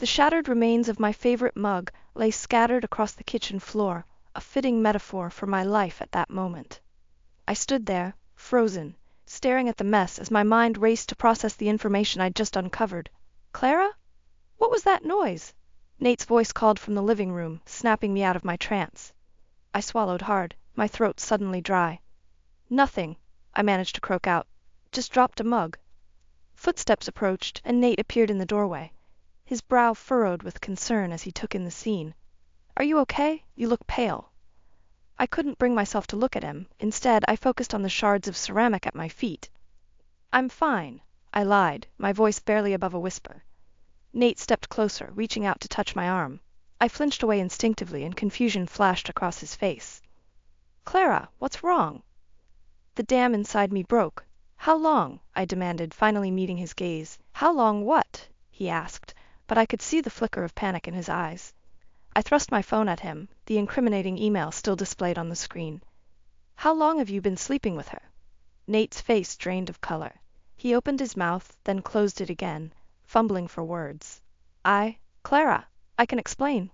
The shattered remains of my favorite mug lay scattered across the kitchen floor, a fitting metaphor for my life at that moment. I stood there, frozen, staring at the mess as my mind raced to process the information I'd just uncovered. "Clara? What was that noise?" Nate's voice called from the living room, snapping me out of my trance. I swallowed hard, my throat suddenly dry. "Nothing," I managed to croak out. "Just dropped a mug." Footsteps approached, and Nate appeared in the doorway, his brow furrowed with concern as he took in the scene. "Are you okay? You look pale." I couldn't bring myself to look at him. Instead, I focused on the shards of ceramic at my feet. "I'm fine," I lied, my voice barely above a whisper. Nate stepped closer, reaching out to touch my arm. I flinched away instinctively, and confusion flashed across his face. "Clara, what's wrong?" The dam inside me broke. "How long?" I demanded, finally meeting his gaze. "How long what?" he asked, but I could see the flicker of panic in his eyes. I thrust my phone at him, the incriminating email still displayed on the screen. "How long have you been sleeping with her?" Nate's face drained of color. He opened his mouth, then closed it again, fumbling for words. Clara, I can explain."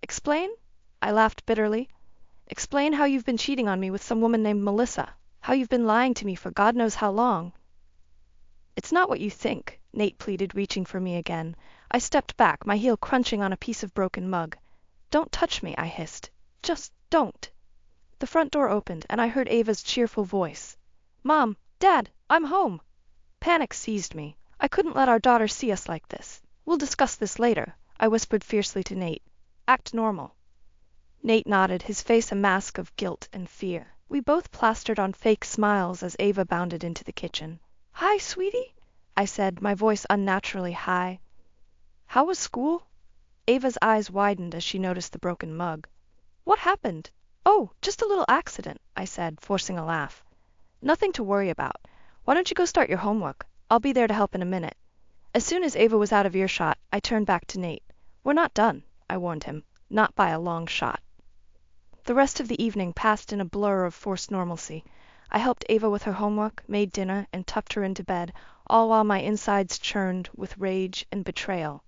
"Explain?" I laughed bitterly. "Explain how you've been cheating on me with some woman named Melissa, how you've been lying to me for God knows how long." "It's not what you think," Nate pleaded, reaching for me again. I stepped back, my heel crunching on a piece of broken mug. "Don't touch me," I hissed. "Just don't." The front door opened, and I heard Ava's cheerful voice. "Mom! Dad! I'm home!" Panic seized me. I couldn't let our daughter see us like this. "We'll discuss this later," I whispered fiercely to Nate. "Act normal." Nate nodded, his face a mask of guilt and fear. We both plastered on fake smiles as Ava bounded into the kitchen. "Hi, sweetie," I said, my voice unnaturally high. "How was school?" Ava's eyes widened as she noticed the broken mug. "What happened?" "Oh, just a little accident," I said, forcing a laugh. "Nothing to worry about. Why don't you go start your homework? I'll be there to help in a minute." As soon as Ava was out of earshot, I turned back to Nate. "We're not done," I warned him. "Not by a long shot." The rest of the evening passed in a blur of forced normalcy. I helped Ava with her homework, made dinner, and tucked her into bed, all while my insides churned with rage and betrayal.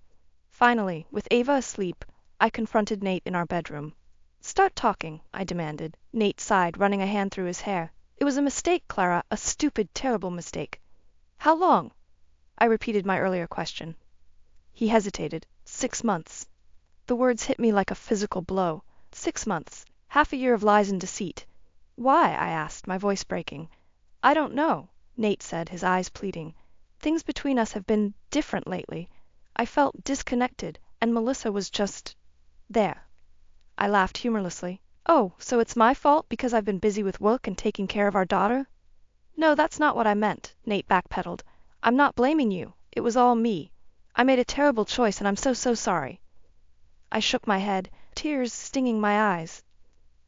Finally, with Ava asleep, I confronted Nate in our bedroom. "Start talking," I demanded. Nate sighed, running a hand through his hair. "It was a mistake, Clara, a stupid, terrible mistake." "How long?" I repeated my earlier question. He hesitated. 6 months. The words hit me like a physical blow. 6 months. Half a year of lies and deceit. "Why?" I asked, my voice breaking. "I don't know," Nate said, his eyes pleading. "Things between us have been different lately. I felt disconnected, and Melissa was just there." I laughed humorlessly. "Oh, so it's my fault because I've been busy with work and taking care of our daughter?" "No, that's not what I meant," Nate backpedaled. "I'm not blaming you. It was all me. I made a terrible choice, and I'm so sorry." I shook my head, tears stinging my eyes.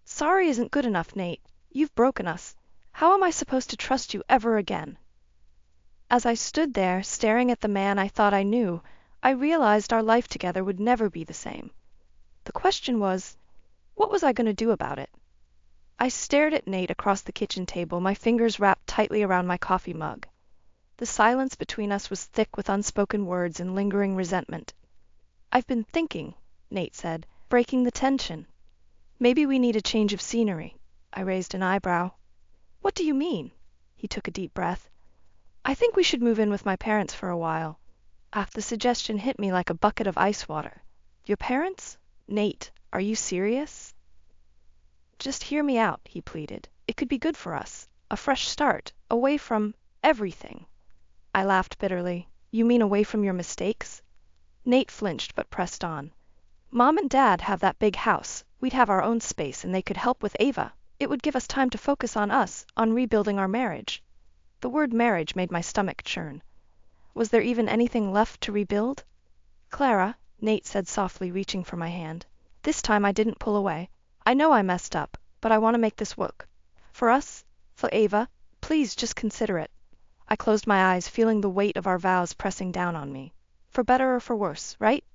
"Sorry isn't good enough, Nate. You've broken us. How am I supposed to trust you ever again?" As I stood there, staring at the man I thought I knew, I realized our life together would never be the same. The question was, what was I going to do about it? I stared at Nate across the kitchen table, my fingers wrapped tightly around my coffee mug. The silence between us was thick with unspoken words and lingering resentment. "I've been thinking," Nate said, breaking the tension. "Maybe we need a change of scenery." I raised an eyebrow. "What do you mean?" He took a deep breath. "I think we should move in with my parents for a while." The suggestion hit me like a bucket of ice water. "Your parents? Nate, are you serious?" "Just hear me out," he pleaded. "It could be good for us. A fresh start, away from everything." I laughed bitterly. "You mean away from your mistakes?" Nate flinched but pressed on. "Mom and Dad have that big house. We'd have our own space, and they could help with Ava. It would give us time to focus on us, on rebuilding our marriage." The word marriage made my stomach churn. Was there even anything left to rebuild? "Clara," Nate said softly, reaching for my hand. This time I didn't pull away. "I know I messed up, but I want to make this work. For us, for Ava, please just consider it." I closed my eyes, feeling the weight of our vows pressing down on me. "For better or for worse, right?"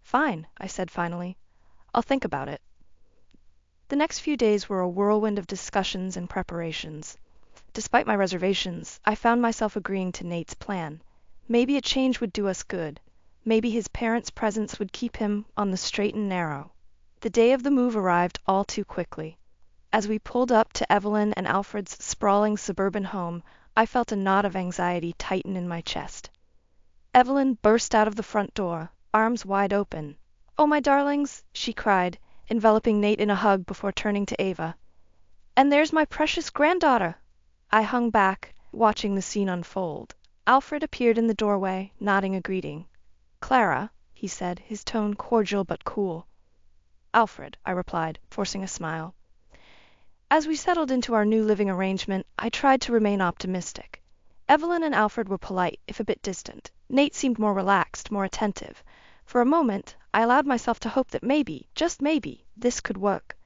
"Fine," I said finally. "I'll think about it." The next few days were a whirlwind of discussions and preparations. Despite my reservations, I found myself agreeing to Nate's plan. Maybe a change would do us good. Maybe his parents' presence would keep him on the straight and narrow. The day of the move arrived all too quickly. As we pulled up to Evelyn and Alfred's sprawling suburban home, I felt a knot of anxiety tighten in my chest. Evelyn burst out of the front door, arms wide open. "Oh, my darlings," she cried, enveloping Nate in a hug before turning to Ava. "And there's my precious granddaughter!" I hung back, watching the scene unfold. Alfred appeared in the doorway, nodding a greeting. "Clara," he said, his tone cordial but cool. "Alfred," I replied, forcing a smile. As we settled into our new living arrangement, I tried to remain optimistic. Evelyn and Alfred were polite, if a bit distant. Nate seemed more relaxed, more attentive. For a moment, I allowed myself to hope that maybe, just maybe, this could work.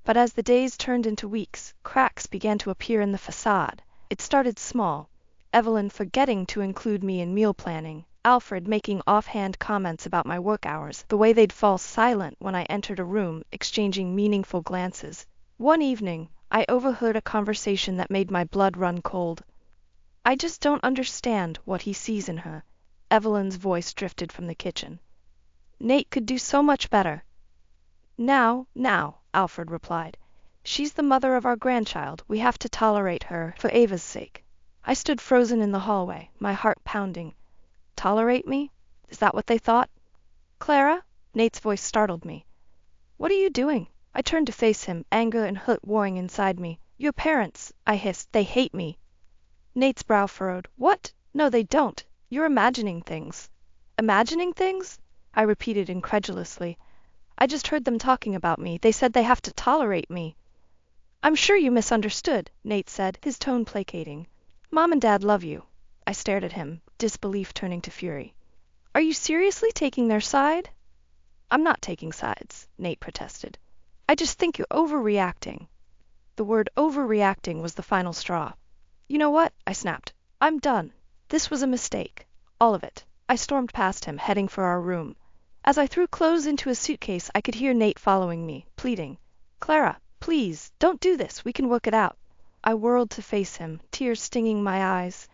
But as the days turned into weeks, cracks began to appear in the facade. It started small. Evelyn forgetting to include me in meal planning, Alfred making offhand comments about my work hours, the way they'd fall silent when I entered a room, exchanging meaningful glances. One evening, I overheard a conversation that made my blood run cold. "I just don't understand what he sees in her." Evelyn's voice drifted from the kitchen. "Nate could do so much better." Now, Alfred replied. "She's the mother of our grandchild. We have to tolerate her for Ava's sake." I stood frozen in the hallway, my heart pounding. Tolerate me? Is that what they thought? "Clara?" Nate's voice startled me. "What are you doing?" I turned to face him, anger and hurt warring inside me. "Your parents," I hissed, "they hate me." Nate's brow furrowed. "What? No, they don't. You're imagining things." "Imagining things?" I repeated incredulously. "I just heard them talking about me. They said they have to tolerate me." "I'm sure you misunderstood," Nate said, his tone placating. "Mom and Dad love you." I stared at him, disbelief turning to fury. "Are you seriously taking their side?" "I'm not taking sides," Nate protested. "I just think you're overreacting." The word overreacting was the final straw. "You know what?" I snapped. "I'm done. This was a mistake. All of it." I stormed past him, heading for our room. As I threw clothes into a suitcase, I could hear Nate following me, pleading. "Clara, please, don't do this. We can work it out." I whirled to face him, tears stinging my eyes.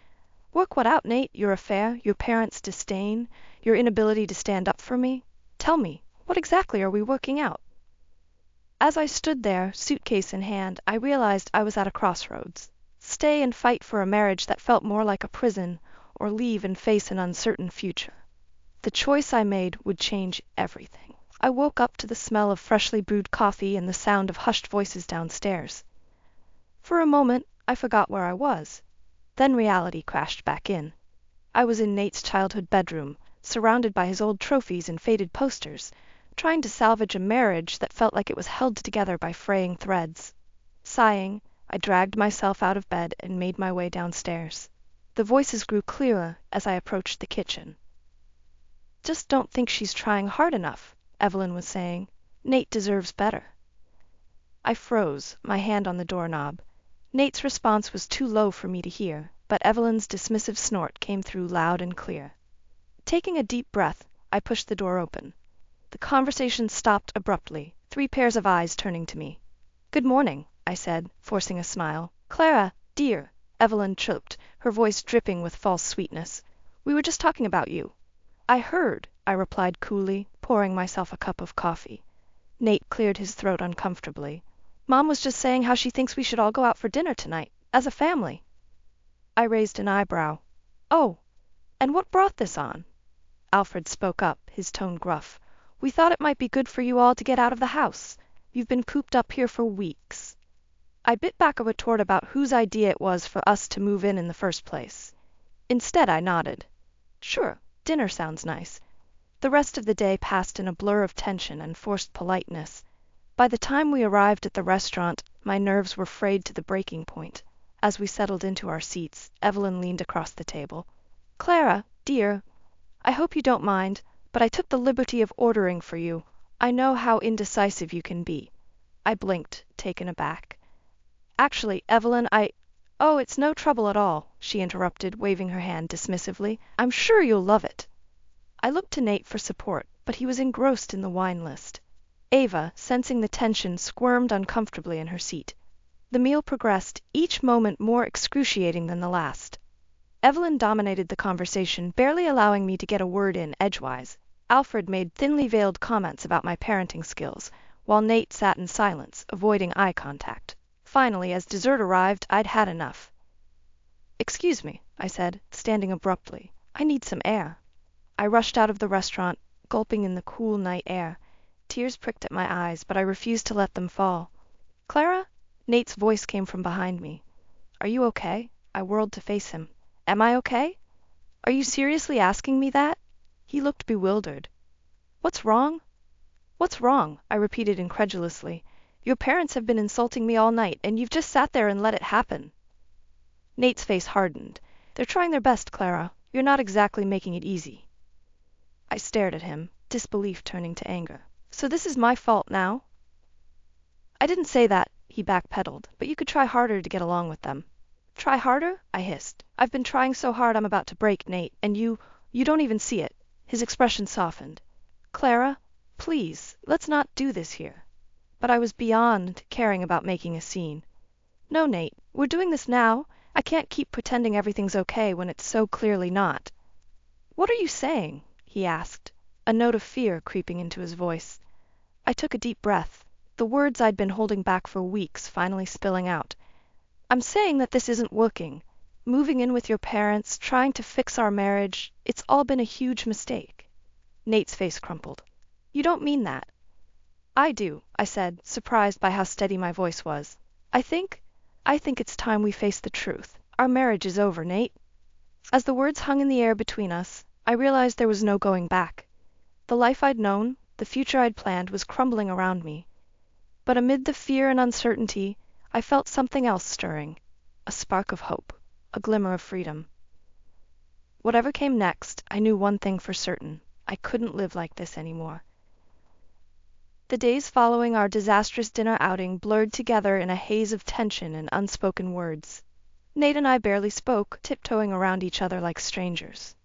"Work what out, Nate? Your affair? Your parents' disdain? Your inability to stand up for me? Tell me, what exactly are we working out?" As I stood there, suitcase in hand, I realized I was at a crossroads. Stay and fight for a marriage that felt more like a prison, or leave and face an uncertain future. The choice I made would change everything. I woke up to the smell of freshly brewed coffee and the sound of hushed voices downstairs. For a moment, I forgot where I was. Then reality crashed back in. I was in Nate's childhood bedroom, surrounded by his old trophies and faded posters, trying to salvage a marriage that felt like it was held together by fraying threads. Sighing, I dragged myself out of bed and made my way downstairs. The voices grew clearer as I approached the kitchen. "Just don't think she's trying hard enough," Evelyn was saying. "Nate deserves better." I froze, my hand on the doorknob. Nate's response was too low for me to hear, but Evelyn's dismissive snort came through loud and clear. Taking a deep breath, I pushed the door open. The conversation stopped abruptly, 3 pairs of eyes turning to me. "Good morning," I said, forcing a smile. "Clara, dear," Evelyn chirped, her voice dripping with false sweetness. "We were just talking about you." "I heard," I replied coolly, pouring myself a cup of coffee. Nate cleared his throat uncomfortably. "Mom was just saying how she thinks we should all go out for dinner tonight, as a family." I raised an eyebrow. "Oh, and what brought this on?" Alfred spoke up, his tone gruff. "We thought it might be good for you all to get out of the house. You've been cooped up here for weeks." I bit back a retort about whose idea it was for us to move in the first place. Instead, I nodded. "Sure, dinner sounds nice." The rest of the day passed in a blur of tension and forced politeness. By the time we arrived at the restaurant, my nerves were frayed to the breaking point. As we settled into our seats, Evelyn leaned across the table. "Clara, dear, I hope you don't mind, but I took the liberty of ordering for you. I know how indecisive you can be." I blinked, taken aback. "Actually, Evelyn, Oh, it's no trouble at all," she interrupted, waving her hand dismissively. "I'm sure you'll love it." I looked to Nate for support, but he was engrossed in the wine list. Ava, sensing the tension, squirmed uncomfortably in her seat. The meal progressed, each moment more excruciating than the last. Evelyn dominated the conversation, barely allowing me to get a word in edgewise. Alfred made thinly veiled comments about my parenting skills, while Nate sat in silence, avoiding eye contact. Finally, as dessert arrived, I'd had enough. "Excuse me," I said, standing abruptly. "I need some air." I rushed out of the restaurant, gulping in the cool night air. Tears pricked at my eyes, but I refused to let them fall. "Clara?" Nate's voice came from behind me. "Are you okay?" I whirled to face him. "Am I okay? Are you seriously asking me that?" He looked bewildered. "What's wrong?" "What's wrong?" I repeated incredulously. "Your parents have been insulting me all night, and you've just sat there and let it happen." Nate's face hardened. "They're trying their best, Clara. You're not exactly making it easy." I stared at him, disbelief turning to anger. "So this is my fault now?" "I didn't say that," he backpedaled, "but you could try harder to get along with them." "Try harder?" I hissed. "I've been trying so hard I'm about to break, Nate, and you don't even see it." His expression softened. "Clara, please, let's not do this here." But I was beyond caring about making a scene. "No, Nate, we're doing this now. I can't keep pretending everything's okay when it's so clearly not." "What are you saying?" he asked, a note of fear creeping into his voice. I took a deep breath, the words I'd been holding back for weeks finally spilling out. "I'm saying that this isn't working. Moving in with your parents, trying to fix our marriage, it's all been a huge mistake." Nate's face crumpled. "You don't mean that." "I do," I said, surprised by how steady my voice was. I think it's time we face the truth. Our marriage is over, Nate." As the words hung in the air between us, I realized there was no going back. The life I'd known, the future I'd planned, was crumbling around me. But amid the fear and uncertainty, I felt something else stirring, a spark of hope, a glimmer of freedom. Whatever came next, I knew one thing for certain: I couldn't live like this anymore. The days following our disastrous dinner outing blurred together in a haze of tension and unspoken words. Nate and I barely spoke, tiptoeing around each other like strangers.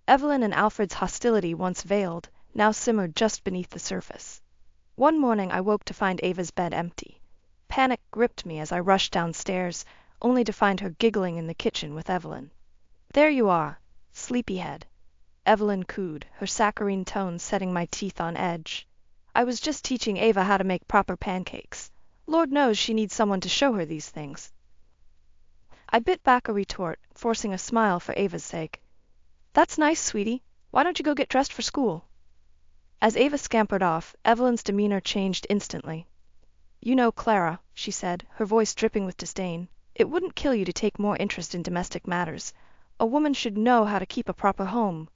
Evelyn and Alfred's hostility, once veiled, now simmered just beneath the surface. One morning I woke to find Ava's bed empty. Panic gripped me as I rushed downstairs, only to find her giggling in the kitchen with Evelyn. "There you are, sleepyhead," Evelyn cooed, her saccharine tones setting my teeth on edge. "I was just teaching Ava how to make proper pancakes. Lord knows she needs someone to show her these things." I bit back a retort, forcing a smile for Ava's sake. "That's nice, sweetie. Why don't you go get dressed for school?" As Ava scampered off, Evelyn's demeanor changed instantly. "You know, Clara," she said, her voice dripping with disdain, "it wouldn't kill you to take more interest in domestic matters. A woman should know how to keep a proper home."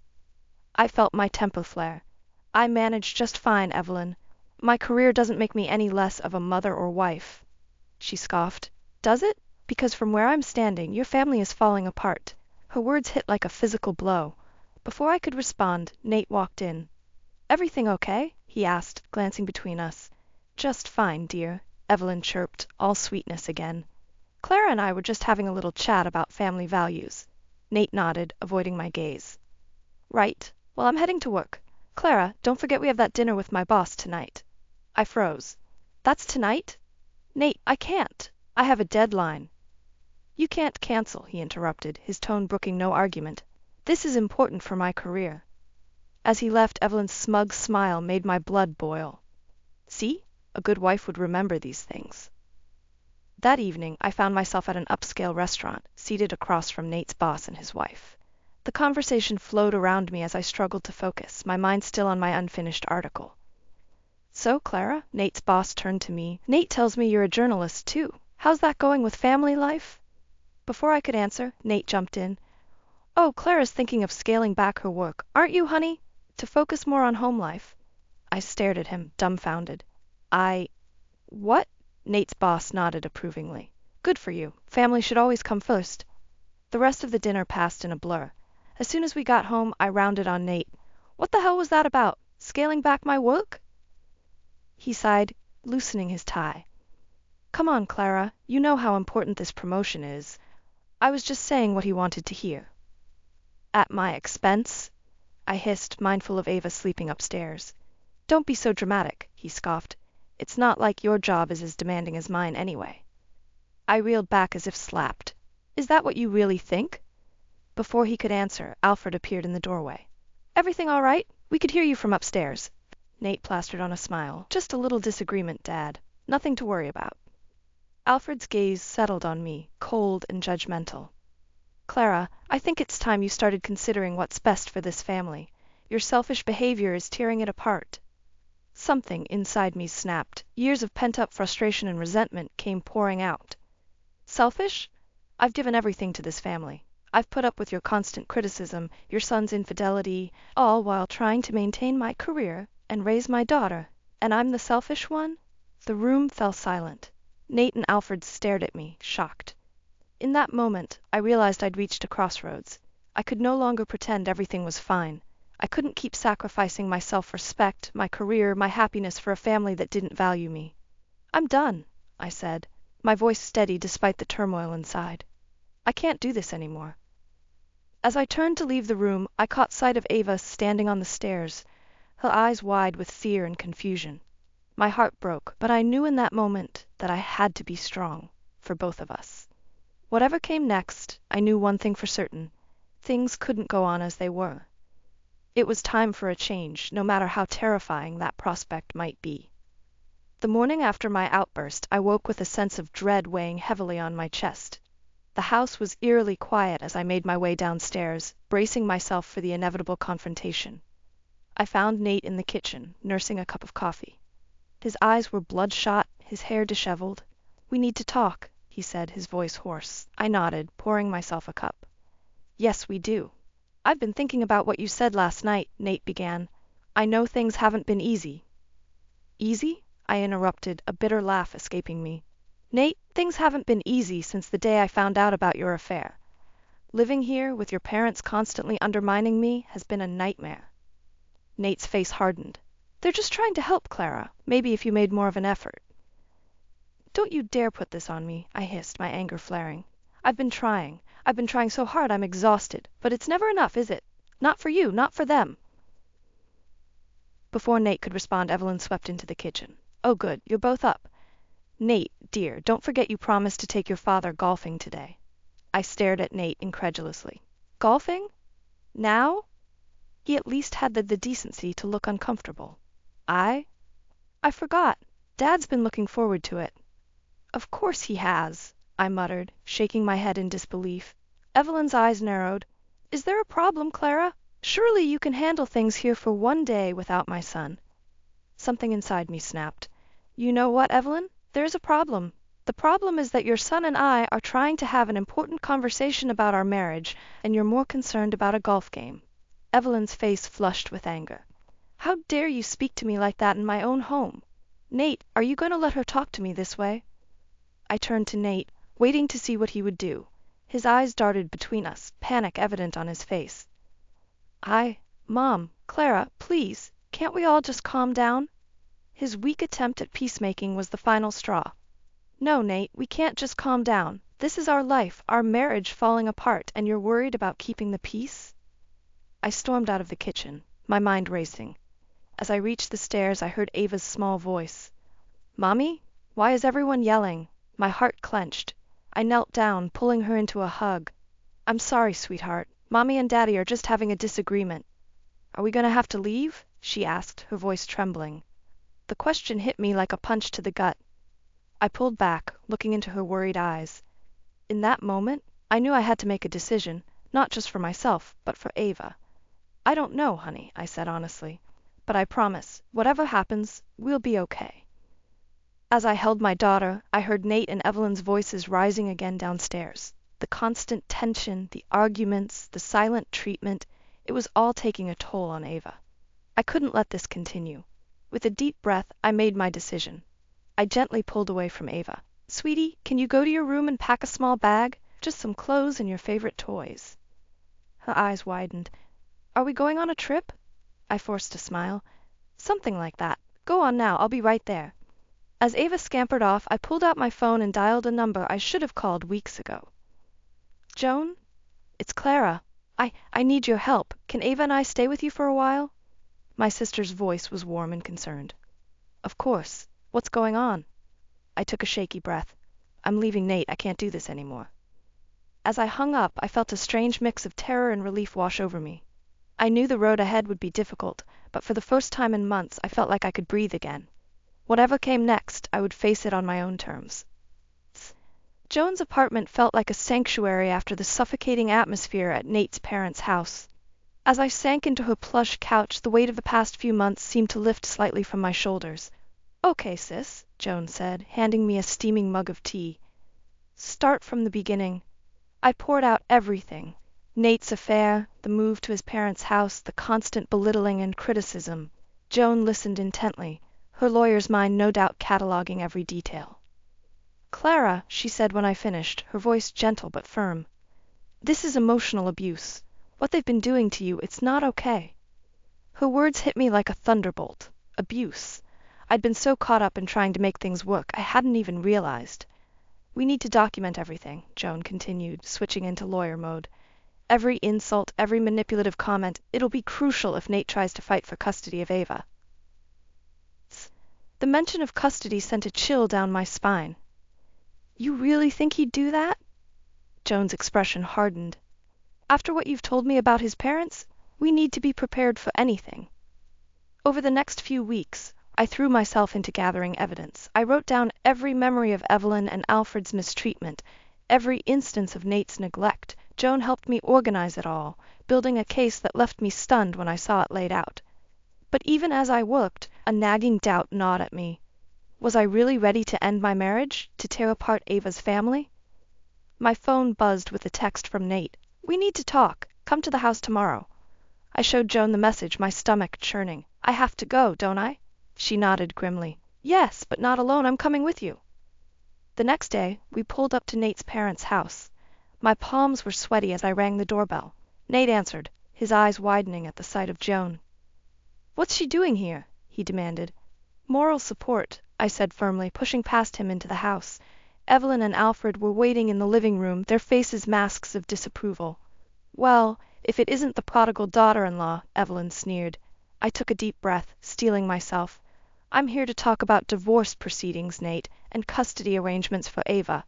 I felt my temper flare. "I manage just fine, Evelyn. My career doesn't make me any less of a mother or wife." She scoffed. "Does it? Because from where I'm standing, your family is falling apart." Her words hit like a physical blow. Before I could respond, Nate walked in. "Everything okay?" he asked, glancing between us. "Just fine, dear," Evelyn chirped, all sweetness again. "Clara and I were just having a little chat about family values." Nate nodded, avoiding my gaze. "Right. Well, I'm heading to work. Clara, don't forget we have that dinner with my boss tonight." I froze. "That's tonight?" "Nate, I can't. I have a deadline." "You can't cancel," he interrupted, his tone brooking no argument. "This is important for my career." As he left, Evelyn's smug smile made my blood boil. See? A good wife would remember these things. That evening, I found myself at an upscale restaurant, seated across from Nate's boss and his wife. The conversation flowed around me as I struggled to focus, my mind still on my unfinished article. "So, Clara," Nate's boss turned to me, "Nate tells me you're a journalist, too. How's that going with family life?" Before I could answer, Nate jumped in. "Oh, Clara's thinking of scaling back her work, aren't you, honey? To focus more on home life." I stared at him, dumbfounded. What?" Nate's boss nodded approvingly. "Good for you. Family should always come first." The rest of the dinner passed in a blur. As soon as we got home, I rounded on Nate. "What the hell was that about? Scaling back my work?" He sighed, loosening his tie. "Come on, Clara. You know how important this promotion is." I was just saying what he wanted to hear. "At my expense?" I hissed, mindful of Ava sleeping upstairs. "Don't be so dramatic," he scoffed. "It's not like your job is as demanding as mine anyway." I reeled back as if slapped. "Is that what you really think?" Before he could answer, Alfred appeared in the doorway. "Everything all right? We could hear you from upstairs." Nate plastered on a smile. "Just a little disagreement, Dad. Nothing to worry about." Alfred's gaze settled on me, cold and judgmental. "Clara, I think it's time you started considering what's best for this family. Your selfish behavior is tearing it apart." Something inside me snapped. Years of pent-up frustration and resentment came pouring out. "Selfish? I've given everything to this family. I've put up with your constant criticism, your son's infidelity, all while trying to maintain my career and raise my daughter. And I'm the selfish one?" The room fell silent. Nate and Alfred stared at me, shocked. In that moment, I realized I'd reached a crossroads. I could no longer pretend everything was fine. I couldn't keep sacrificing my self-respect, my career, my happiness for a family that didn't value me. "I'm done," I said, my voice steady despite the turmoil inside. "I can't do this anymore." As I turned to leave the room, I caught sight of Ava standing on the stairs, her eyes wide with fear and confusion. My heart broke, but I knew in that moment that I had to be strong, for both of us. Whatever came next, I knew one thing for certain: things couldn't go on as they were. It was time for a change, no matter how terrifying that prospect might be. The morning after my outburst, I woke with a sense of dread weighing heavily on my chest. The house was eerily quiet as I made my way downstairs, bracing myself for the inevitable confrontation. I found Nate in the kitchen, nursing a cup of coffee. His eyes were bloodshot, his hair disheveled. "We need to talk," he said, his voice hoarse. I nodded, pouring myself a cup. "Yes, we do." "I've been thinking about what you said last night," Nate began. "I know things haven't been easy." "Easy?" I interrupted, a bitter laugh escaping me. "Nate, things haven't been easy since the day I found out about your affair. Living here, with your parents constantly undermining me, has been a nightmare." Nate's face hardened. "They're just trying to help, Clara. Maybe if you made more of an effort." "Don't you dare put this on me," I hissed, my anger flaring. I've been trying so hard I'm exhausted, but it's never enough, is it? Not for you, not for them." Before Nate could respond, Evelyn swept into the kitchen. "Oh good, you're both up. Nate, dear, don't forget you promised to take your father golfing today." I stared at Nate incredulously. "Golfing? Now?" He at least had the decency to look uncomfortable. "I forgot. Dad's been looking forward to it." "Of course he has," I muttered, shaking my head in disbelief. Evelyn's eyes narrowed. "Is there a problem, Clara? Surely you can handle things here for one day without my son." Something inside me snapped. "You know what, Evelyn? There's a problem. The problem is that your son and I are trying to have an important conversation about our marriage, and you're more concerned about a golf game." Evelyn's face flushed with anger. "How dare you speak to me like that in my own home? Nate, are you going to let her talk to me this way?" I turned to Nate, waiting to see what he would do. His eyes darted between us, panic evident on his face. Mom, Clara, please, can't we all just calm down?" His weak attempt at peacemaking was the final straw. "No, Nate, we can't just calm down. This is our life, our marriage falling apart, and you're worried about keeping the peace?" I stormed out of the kitchen, my mind racing. As I reached the stairs, I heard Ava's small voice. "Mommy? Why is everyone yelling?" My heart clenched. I knelt down, pulling her into a hug. "I'm sorry, sweetheart. Mommy and Daddy are just having a disagreement." "Are we going to have to leave?" she asked, her voice trembling. The question hit me like a punch to the gut. I pulled back, looking into her worried eyes. In that moment, I knew I had to make a decision, not just for myself, but for Ava. "I don't know, honey," I said honestly, "but I promise, whatever happens, we'll be okay." As I held my daughter, I heard Nate and Evelyn's voices rising again downstairs. The constant tension, the arguments, the silent treatment, it was all taking a toll on Ava. I couldn't let this continue. With a deep breath, I made my decision. I gently pulled away from Ava. "Sweetie, can you go to your room and pack a small bag? Just some clothes and your favorite toys." Her eyes widened. "Are we going on a trip?" I forced a smile. "Something like that. Go on now, I'll be right there." As Ava scampered off, I pulled out my phone and dialed a number I should have called weeks ago. "Joan? It's Clara. I need your help. Can Ava and I stay with you for a while?" My sister's voice was warm and concerned. "Of course. What's going on?" I took a shaky breath. "I'm leaving Nate. I can't do this anymore." As I hung up, I felt a strange mix of terror and relief wash over me. I knew the road ahead would be difficult, but for the first time in months I felt like I could breathe again. Whatever came next, I would face it on my own terms. Joan's apartment felt like a sanctuary after the suffocating atmosphere at Nate's parents' house. As I sank into her plush couch, the weight of the past few months seemed to lift slightly from my shoulders. "Okay, sis," Joan said, handing me a steaming mug of tea. "Start from the beginning." I poured out everything. Nate's affair, the move to his parents' house, the constant belittling and criticism. Joan listened intently, her lawyer's mind no doubt cataloging every detail. "Clara," she said when I finished, her voice gentle but firm, "this is emotional abuse. What they've been doing to you, it's not okay." Her words hit me like a thunderbolt. Abuse. I'd been so caught up in trying to make things work, I hadn't even realized. "We need to document everything," Joan continued, switching into lawyer mode. "Every insult, every manipulative comment, it'll be crucial if Nate tries to fight for custody of Ava." The mention of custody sent a chill down my spine. "You really think he'd do that?" Joan's expression hardened. "After what you've told me about his parents, we need to be prepared for anything." Over the next few weeks, I threw myself into gathering evidence. I wrote down every memory of Evelyn and Alfred's mistreatment, every instance of Nate's neglect. Joan helped me organize it all, building a case that left me stunned when I saw it laid out. But even as I worked, a nagging doubt gnawed at me. Was I really ready to end my marriage, to tear apart Ava's family? My phone buzzed with a text from Nate. "We need to talk. Come to the house tomorrow." I showed Joan the message, my stomach churning. "I have to go, don't I?" She nodded grimly. "Yes, but not alone. I'm coming with you." The next day, we pulled up to Nate's parents' house. My palms were sweaty as I rang the doorbell. Nate answered, his eyes widening at the sight of Joan. "What's she doing here?" he demanded. "Moral support," I said firmly, pushing past him into the house. Evelyn and Alfred were waiting in the living room, their faces masks of disapproval. "Well, if it isn't the prodigal daughter-in-law," Evelyn sneered. I took a deep breath, steeling myself. "I'm here to talk about divorce proceedings, Nate, and custody arrangements for Ava."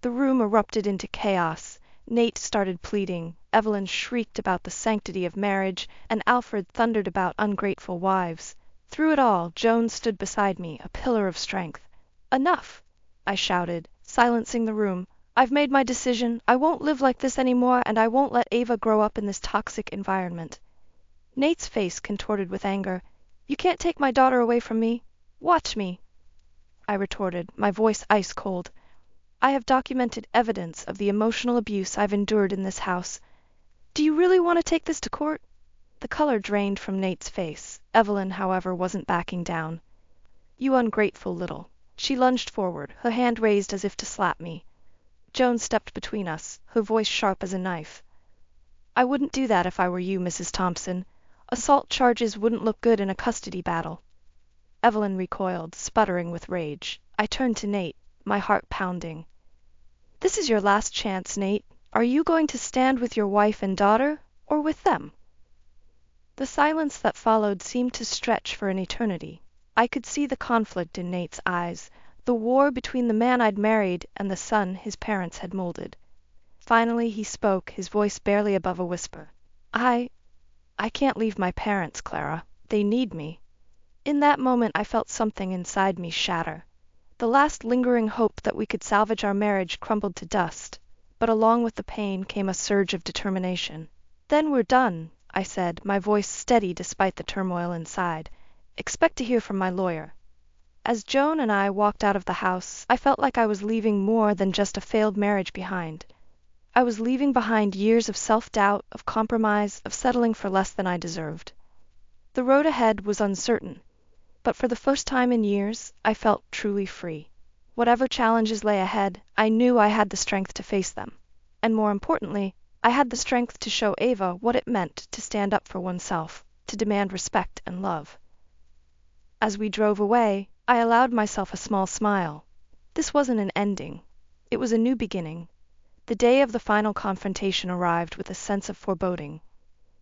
The room erupted into chaos. Nate started pleading, Evelyn shrieked about the sanctity of marriage, and Alfred thundered about ungrateful wives. Through it all, Joan stood beside me, a pillar of strength. "Enough!" I shouted, silencing the room. "I've made my decision. I won't live like this anymore, and I won't let Ava grow up in this toxic environment." Nate's face contorted with anger. "You can't take my daughter away from me. Watch me," I retorted, my voice ice cold. "I have documented evidence of the emotional abuse I've endured in this house. Do you really want to take this to court?" The color drained from Nate's face. Evelyn, however, wasn't backing down. "You ungrateful little." She lunged forward, her hand raised as if to slap me. Joan stepped between us, her voice sharp as a knife. "I wouldn't do that if I were you, Mrs. Thompson. Assault charges wouldn't look good in a custody battle." Evelyn recoiled, sputtering with rage. I turned to Nate, my heart pounding. "This is your last chance, Nate. Are you going to stand with your wife and daughter, or with them?" The silence that followed seemed to stretch for an eternity. I could see the conflict in Nate's eyes, the war between the man I'd married and the son his parents had molded. Finally he spoke, his voice barely above a whisper. I can't leave my parents, Clara. They need me." In that moment I felt something inside me shatter. The last lingering hope that we could salvage our marriage crumbled to dust, but along with the pain came a surge of determination. "Then we're done," I said, my voice steady despite the turmoil inside. "Expect to hear from my lawyer." As Joan and I walked out of the house, I felt like I was leaving more than just a failed marriage behind. I was leaving behind years of self-doubt, of compromise, of settling for less than I deserved. The road ahead was uncertain, but for the first time in years, I felt truly free. Whatever challenges lay ahead, I knew I had the strength to face them. And more importantly, I had the strength to show Ava what it meant to stand up for oneself, to demand respect and love. As we drove away, I allowed myself a small smile. This wasn't an ending. It was a new beginning. The day of the final confrontation arrived with a sense of foreboding.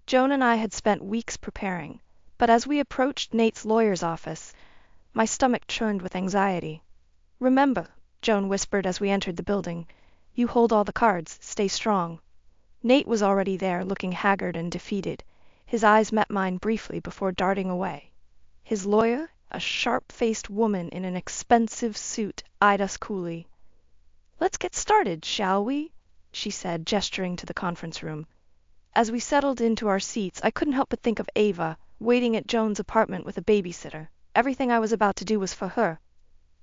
Joan and I had spent weeks preparing, but as we approached Nate's lawyer's office, my stomach churned with anxiety. "Remember," Joan whispered as we entered the building, You hold all the cards. Stay strong." Nate was already there, looking haggard and defeated. His eyes met mine briefly before darting away. His lawyer, a sharp-faced woman in an expensive suit, eyed us coolly. "Let's get started, shall we?" she said, gesturing to the conference room. As we settled into our seats, I couldn't help but think of Ava, waiting at Joan's apartment with a babysitter. Everything I was about to do was for her.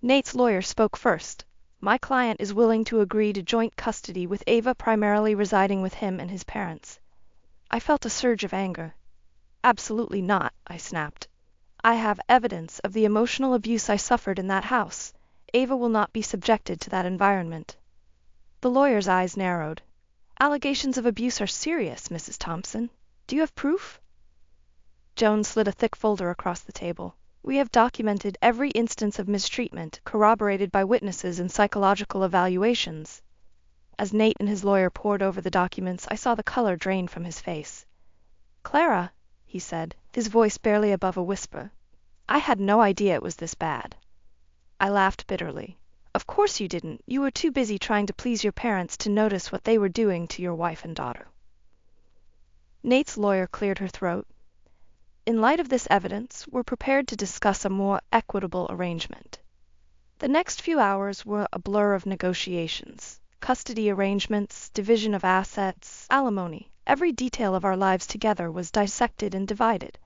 Nate's lawyer spoke first. "My client is willing to agree to joint custody with Ava primarily residing with him and his parents." I felt a surge of anger. "Absolutely not," I snapped. "I have evidence of the emotional abuse I suffered in that house. Ava will not be subjected to that environment." The lawyer's eyes narrowed. "Allegations of abuse are serious, Mrs. Thompson. Do you have proof?" Joan slid a thick folder across the table. "We have documented every instance of mistreatment, corroborated by witnesses and psychological evaluations." As Nate and his lawyer pored over the documents, I saw the color drain from his face. "Clara," he said, his voice barely above a whisper, "I had no idea it was this bad." I laughed bitterly. "Of course you didn't. You were too busy trying to please your parents to notice what they were doing to your wife and daughter." Nate's lawyer cleared her throat. "In light of this evidence, we're prepared to discuss a more equitable arrangement." The next few hours were a blur of negotiations. Custody arrangements, division of assets, alimony. Every detail of our lives together was dissected and divided.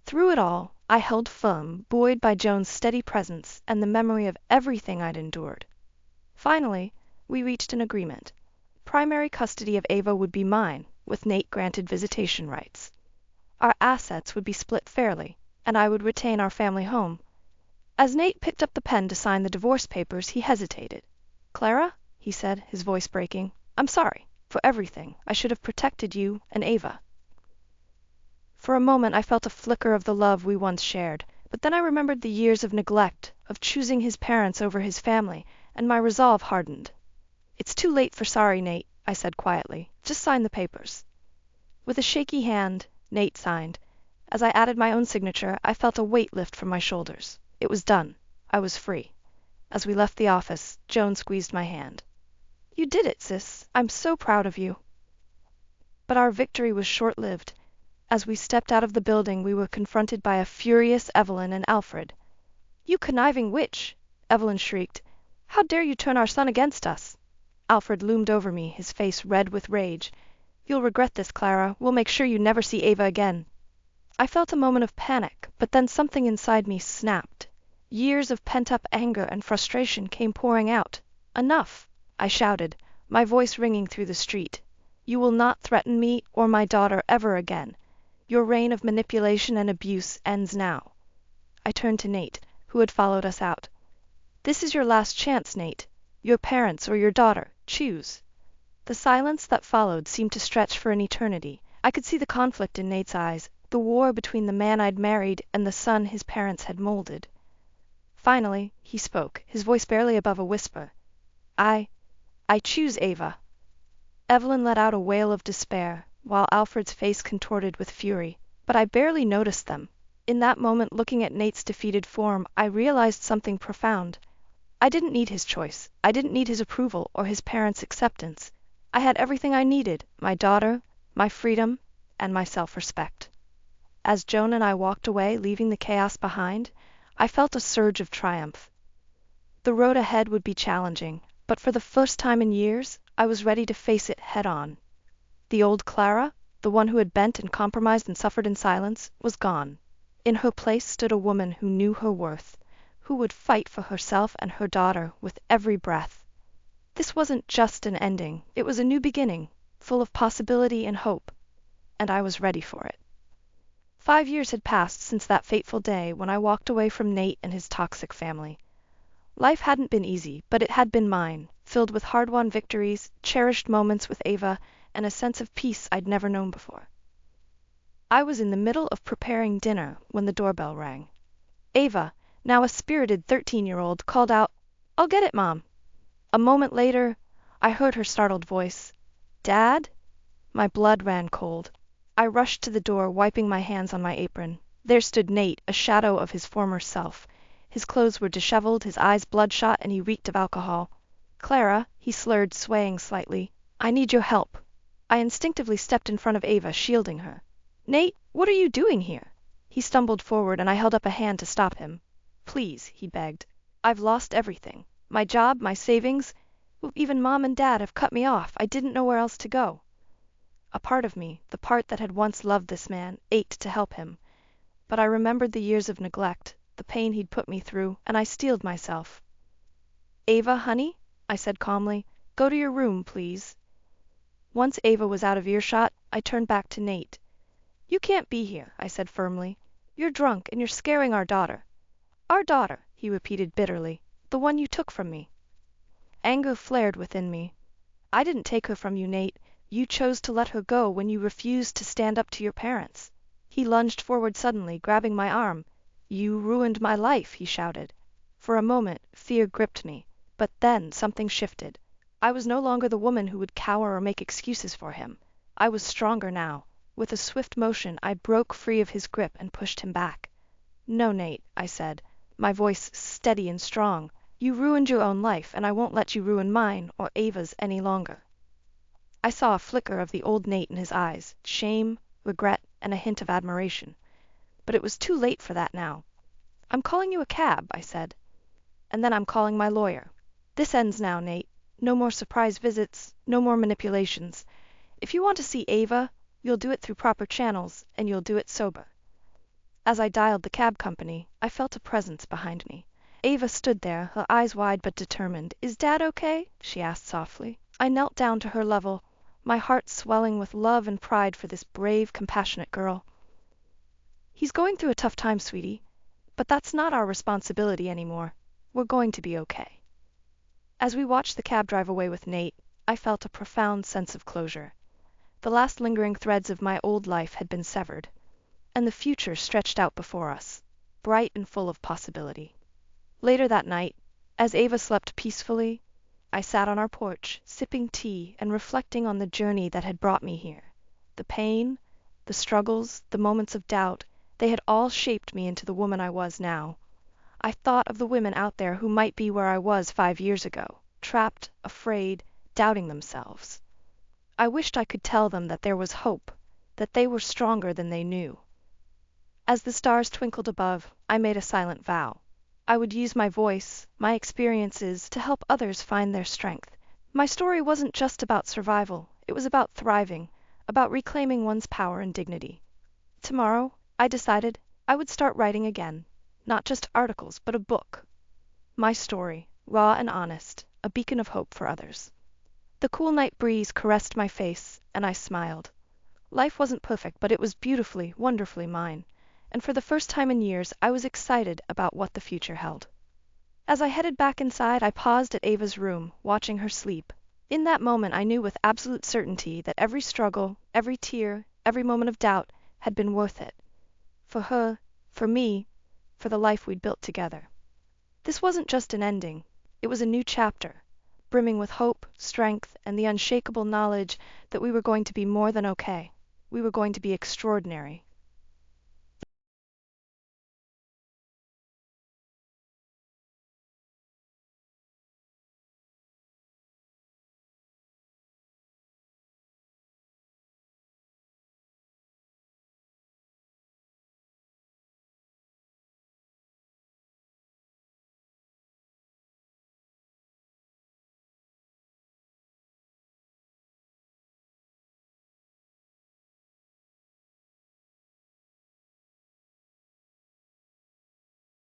Through it all, I held firm, buoyed by Joan's steady presence and the memory of everything I'd endured. Finally, we reached an agreement. Primary custody of Ava would be mine, with Nate granted visitation rights. Our assets would be split fairly, and I would retain our family home. As Nate picked up the pen to sign the divorce papers, he hesitated. "Clara," he said, his voice breaking, "I'm sorry for everything. I should have protected you and Ava." For a moment I felt a flicker of the love we once shared, but then I remembered the years of neglect, of choosing his parents over his family, and my resolve hardened. "It's too late for sorry, Nate," I said quietly. "Just sign the papers." With a shaky hand, Nate signed. As I added my own signature, I felt a weight lift from my shoulders. It was done. I was free. As we left the office, Joan squeezed my hand. "You did it, sis. I'm so proud of you." But our victory was short-lived. As we stepped out of the building, we were confronted by a furious Evelyn and Alfred. "You conniving witch!" Evelyn shrieked. "How dare you turn our son against us?" Alfred loomed over me, his face red with rage. "You'll regret this, Clara. We'll make sure you never see Ava again." I felt a moment of panic, but then something inside me snapped. Years of pent-up anger and frustration came pouring out. "Enough!" I shouted, my voice ringing through the street. "You will not threaten me or my daughter ever again. Your reign of manipulation and abuse ends now." I turned to Nate, who had followed us out. "This is your last chance, Nate. Your parents or your daughter. Choose." The silence that followed seemed to stretch for an eternity. I could see the conflict in Nate's eyes, the war between the man I'd married and the son his parents had molded. Finally, he spoke, his voice barely above a whisper. I choose Ava." Evelyn let out a wail of despair, while Alfred's face contorted with fury, but I barely noticed them. In that moment, looking at Nate's defeated form, I realized something profound. I didn't need his choice. I didn't need his approval or his parents' acceptance. I had everything I needed: my daughter, my freedom, and my self-respect. As Joan and I walked away, leaving the chaos behind, I felt a surge of triumph. The road ahead would be challenging, but for the first time in years, I was ready to face it head-on. The old Clara, the one who had bent and compromised and suffered in silence, was gone. In her place stood a woman who knew her worth, who would fight for herself and her daughter with every breath. This wasn't just an ending, it was a new beginning, full of possibility and hope, and I was ready for it. 5 years had passed since that fateful day when I walked away from Nate and his toxic family. Life hadn't been easy, but it had been mine, filled with hard-won victories, cherished moments with Ava, and a sense of peace I'd never known before. I was in the middle of preparing dinner when the doorbell rang. Ava, now a spirited 13-year-old, called out, "I'll get it, Mom." A moment later, I heard her startled voice. "Dad?" My blood ran cold. I rushed to the door, wiping my hands on my apron. There stood Nate, a shadow of his former self. His clothes were disheveled, his eyes bloodshot, and he reeked of alcohol. Clara, he slurred, swaying slightly, I need your help. I instinctively stepped in front of Ava, shielding her. Nate, what are you doing here? He stumbled forward and I held up a hand to stop him. Please, he begged. I've lost everything. My job, my savings. Even Mom and Dad have cut me off. I didn't know where else to go. A part of me, the part that had once loved this man, ached to help him. But I remembered the years of neglect, the pain he'd put me through, and I steeled myself. Ava, honey, I said calmly, go to your room, please. Once Ava was out of earshot, I turned back to Nate. You can't be here, I said firmly. You're drunk and you're scaring our daughter. Our daughter, he repeated bitterly, the one you took from me. Anger flared within me. I didn't take her from you, Nate. You chose to let her go when you refused to stand up to your parents. He lunged forward suddenly, grabbing my arm. You ruined my life, he shouted. For a moment, fear gripped me, but then something shifted. I was no longer the woman who would cower or make excuses for him. I was stronger now. With a swift motion, I broke free of his grip and pushed him back. No, Nate, I said, my voice steady and strong. You ruined your own life, and I won't let you ruin mine or Ava's any longer. I saw a flicker of the old Nate in his eyes, shame, regret, and a hint of admiration. But it was too late for that now. I'm calling you a cab, I said. And then I'm calling my lawyer. This ends now, Nate. No more surprise visits, no more manipulations. If you want to see Ava, you'll do it through proper channels, and you'll do it sober. As I dialed the cab company, I felt a presence behind me. Ava stood there, her eyes wide but determined. Is Dad okay? She asked softly. I knelt down to her level, my heart swelling with love and pride for this brave, compassionate girl. He's going through a tough time, sweetie, but that's not our responsibility anymore. We're going to be okay. As we watched the cab drive away with Nate, I felt a profound sense of closure. The last lingering threads of my old life had been severed, and the future stretched out before us, bright and full of possibility. Later that night, as Ava slept peacefully, I sat on our porch, sipping tea and reflecting on the journey that had brought me here. The pain, the struggles, the moments of doubt, they had all shaped me into the woman I was now. I thought of the women out there who might be where I was 5 years ago, trapped, afraid, doubting themselves. I wished I could tell them that there was hope, that they were stronger than they knew. As the stars twinkled above, I made a silent vow. I would use my voice, my experiences, to help others find their strength. My story wasn't just about survival, it was about thriving, about reclaiming one's power and dignity. Tomorrow, I decided, I would start writing again. Not just articles, but a book. My story, raw and honest, a beacon of hope for others. The cool night breeze caressed my face, and I smiled. Life wasn't perfect, but it was beautifully, wonderfully mine. And for the first time in years, I was excited about what the future held. As I headed back inside, I paused at Ava's room, watching her sleep. In that moment, I knew with absolute certainty that every struggle, every tear, every moment of doubt had been worth it. For her, for me, for the life we'd built together. This wasn't just an ending. It was a new chapter, brimming with hope, strength, and the unshakable knowledge that we were going to be more than okay. We were going to be extraordinary.